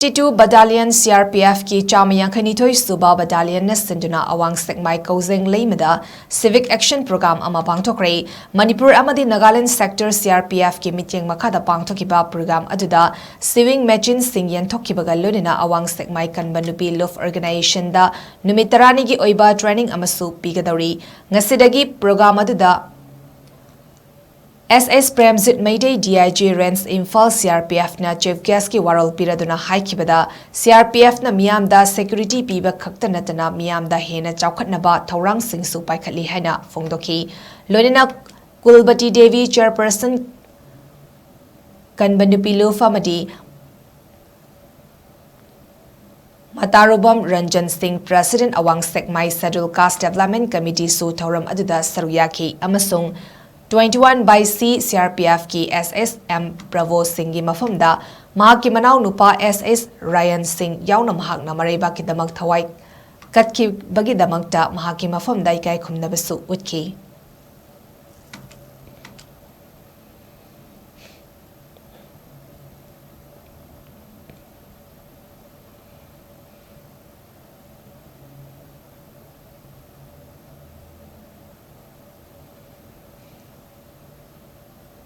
Suba Battalion CRPF ki Chamayangkhanithoi Suba Battalion na Sinduna Awang Sekmai Koujengleima Da Civic Action Program ama PANGTHOKKHRE Manipur amadi Nagaland Sector CRPF ki mityeng makhada pangthokiba program aduda sewing machine sing yanthokkibaga lonina Awang Sekmai kanba nupi love organization da numit 10 gi oiba training amasu pigadori ngasidagi program aduda SS Premzit Mayday DIG Rents Imphal CRPF na Chief Guest ki warol piraduna haikibada CRPF na miyam da security piba khakta natana miyam da hena chaukhatnaba thaurang singsu paikhatli haina phongdoki lonina Kulbati Devi Chairperson Kanbanupilu Famadi Matarobam Ranjan Singh President Awang Sekmai Scheduled Caste Development Committee su thauram aduda saruyaki amasung 21 by C CRPF ki SSM Bravo Singh gi mafamda mahaki manau nupa SS Ryan Singh yauna mahak na maraiba ki damak thawai katki bagi damakta mahaki mafamda ikai khumnabasu utki